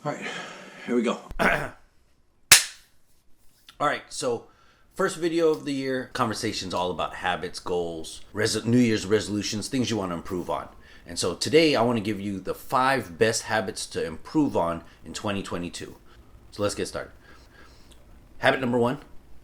All right, here we go. All right, so first video of the year, conversations all about habits, goals, New Year's resolutions, things you want to improve on. And so today I want to give you the 5 best habits to improve on in 2022. So let's get started. Habit number 1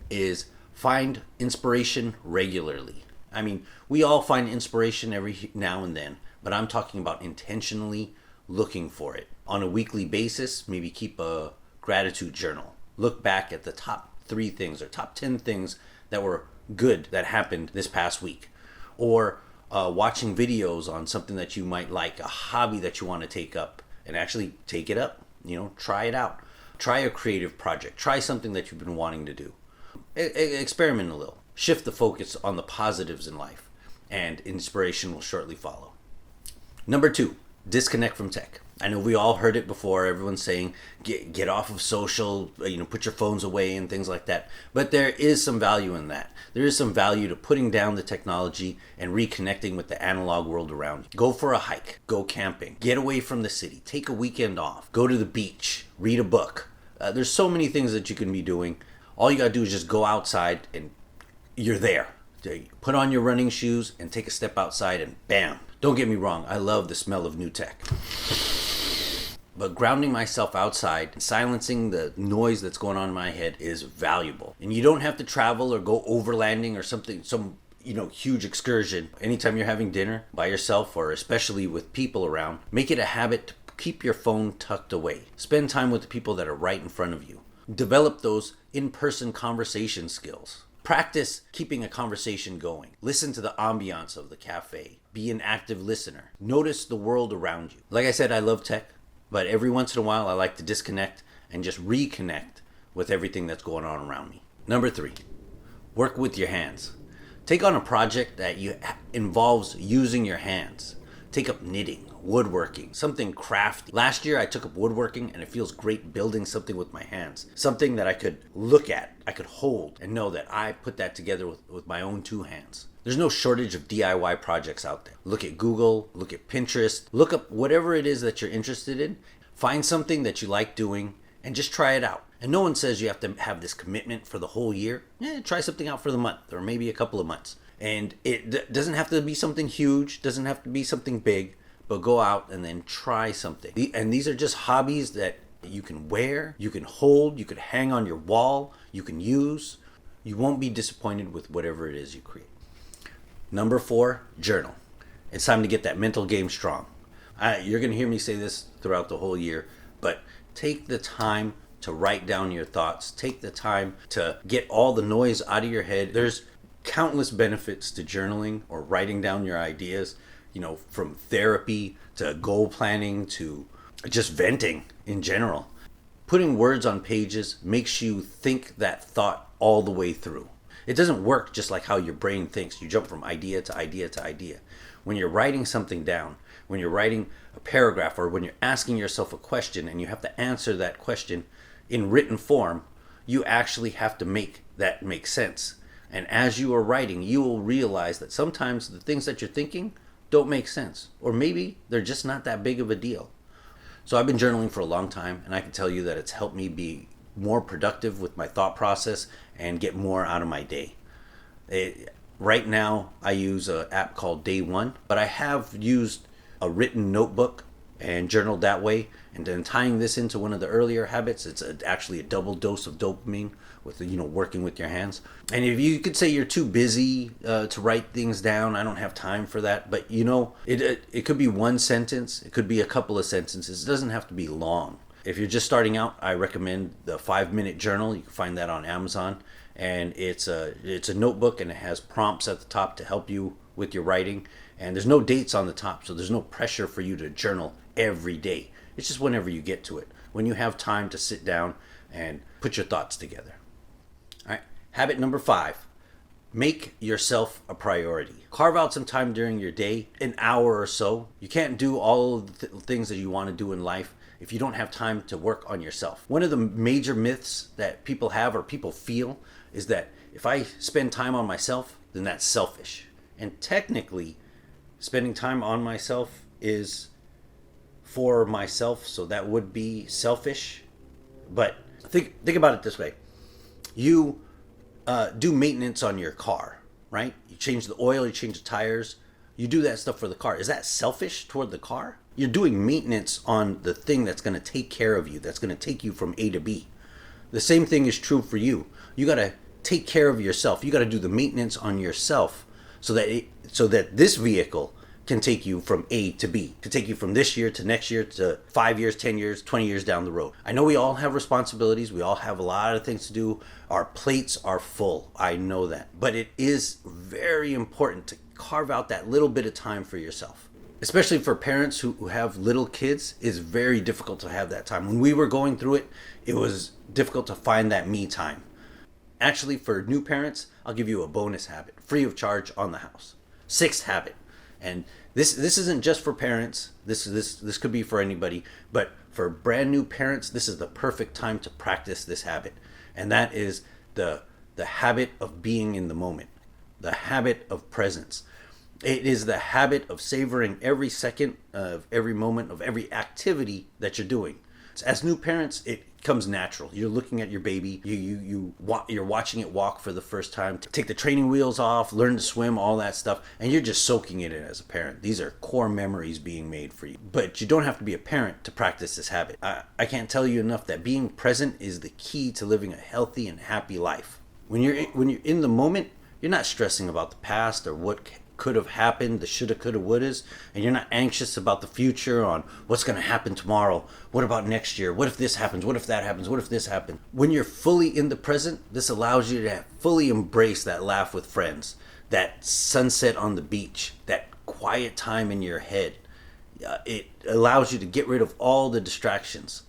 is find inspiration regularly. I mean, we all find inspiration every now and then, but I'm talking about intentionally looking for it. On a weekly basis, maybe keep a gratitude journal. Look back at the top 3 things or top 10 things that were good that happened this past week. Or watching videos on something that you might like, a hobby that you want to take up, and actually take it up. Try it out. Try a creative project. Try something that you've been wanting to do. Experiment a little. Shift the focus on the positives in life, and inspiration will shortly follow. Number 2, disconnect from tech. I know we all heard it before. Everyone's saying get off of social, put your phones away and things like that. But there is some value in that. There is some value to putting down the technology and reconnecting with the analog world around you. Go for a hike, go camping, get away from the city, take a weekend off, go to the beach, read a book. There's so many things that you can be doing. All you gotta do is just go outside and you're there. Put on your running shoes and take a step outside and bam. Don't get me wrong, I love the smell of new tech. But grounding myself outside and silencing the noise that's going on in my head is valuable. And you don't have to travel or go overlanding or some huge excursion. Anytime you're having dinner by yourself or especially with people around, make it a habit to keep your phone tucked away. Spend time with the people that are right in front of you. Develop those in-person conversation skills. Practice keeping a conversation going. Listen to the ambiance of the cafe. Be an active listener. Notice the world around you. Like I said, I love tech, but every once in a while I like to disconnect and just reconnect with everything that's going on around me. Number 3, work with your hands. Take on a project that involves using your hands. Take up knitting, woodworking, something crafty. Last year I took up woodworking and it feels great building something with my hands. Something that I could look at, I could hold and know that I put that together with my own 2 hands. There's no shortage of DIY projects out there. Look at Google, look at Pinterest, look up whatever it is that you're interested in. Find something that you like doing and just try it out. And no one says you have to have this commitment for the whole year. Try something out for the month or maybe a couple of months. And it doesn't have to be something huge, doesn't have to be something big, but go out and then try something. And these are just hobbies that you can wear, you can hold, you could hang on your wall, you can use. You won't be disappointed with whatever it is you create. Number 4, journal. It's time to get that mental game strong. You're going to hear me say this throughout the whole year, but take the time to write down your thoughts. Take the time to get all the noise out of your head. There's countless benefits to journaling or writing down your ideas, from therapy to goal planning to just venting in general. Putting words on pages makes you think that thought all the way through. It doesn't work just like how your brain thinks. You jump from idea to idea to idea. When you're writing something down, when you're writing a paragraph, or when you're asking yourself a question and you have to answer that question in written form, you actually have to make that make sense. And as you are writing, you will realize that sometimes the things that you're thinking don't make sense. Or maybe they're just not that big of a deal. So I've been journaling for a long time, and I can tell you that it's helped me be more productive with my thought process and get more out of my day. Right now, I use an app called Day One, but I have used a written notebook and journaled that way. And then tying this into one of the earlier habits, it's actually a double dose of dopamine with working with your hands. And if you could say you're too busy to write things down, I don't have time for that. But it could be one sentence, it could be a couple of sentences. It doesn't have to be long. If you're just starting out, I recommend the 5-minute journal. You can find that on Amazon. And it's a notebook, and it has prompts at the top to help you with your writing. And there's no dates on the top, so there's no pressure for you to journal every day. It's just whenever you get to it, when you have time to sit down and put your thoughts together. All right. Habit number 5, make yourself a priority. Carve out some time during your day, an hour or so. You can't do all of the things that you want to do in life if you don't have time to work on yourself. One of the major myths that people have or people feel is that if I spend time on myself, then that's selfish. And technically, spending time on myself is for myself, so that would be selfish. But think about it this way: you do maintenance on your car, right? You change the oil, you change the tires, you do that stuff for the car. Is that selfish toward the car? You're doing maintenance on the thing that's going to take care of you, that's going to take you from A to B. The same thing is true for you. You got to take care of yourself. You got to do the maintenance on yourself so that this vehicle can take you from A to B, can take you from this year to next year to 5 years, 10 years, 20 years down the road. I know we all have responsibilities. We all have a lot of things to do. Our plates are full. I know that. But it is very important to carve out that little bit of time for yourself. Especially for parents who have little kids, it's very difficult to have that time. When we were going through it, it was difficult to find that me time. Actually, for new parents, I'll give you a bonus habit, free of charge on the house. Sixth habit. And this isn't just for parents. This could be for anybody, but for brand new parents, this is the perfect time to practice this habit. And that is the habit of being in the moment, the habit of presence. It is the habit of savoring every second of every moment of every activity that you're doing. As new parents, it comes natural. You're looking at your baby. You're watching it walk for the first time. Take the training wheels off, learn to swim, all that stuff, and you're just soaking it in as a parent. These are core memories being made for you. But you don't have to be a parent to practice this habit. I can't tell you enough that being present is the key to living a healthy and happy life. When you're in the moment, you're not stressing about the past or what could have happened, the shoulda, coulda, wouldas, and you're not anxious about the future on what's going to happen tomorrow. What about next year? What if this happens? What if that happens? What if this happens? When you're fully in the present, this allows you to fully embrace that laugh with friends, that sunset on the beach, that quiet time in your head. It allows you to get rid of all the distractions.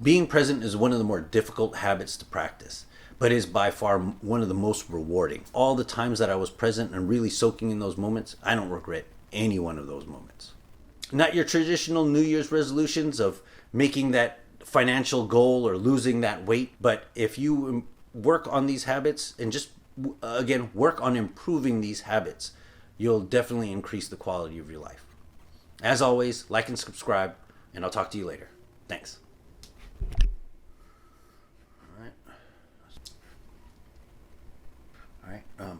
Being present is one of the more difficult habits to practice, but is by far one of the most rewarding. All the times that I was present and really soaking in those moments, I don't regret any one of those moments. Not your traditional New Year's resolutions of making that financial goal or losing that weight, but if you work on these habits and just, again, work on improving these habits, you'll definitely increase the quality of your life. As always, like and subscribe, and I'll talk to you later. Thanks. All right.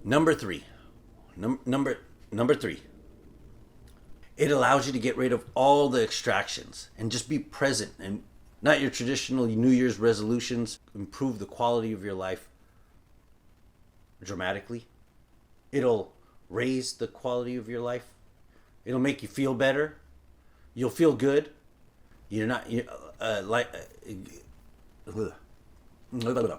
Number three. Number three. It allows you to get rid of all the extractions and just be present, and not your traditional New Year's resolutions. Improve the quality of your life dramatically. It'll raise the quality of your life. It'll make you feel better. You'll feel good. You're not blah, blah, blah.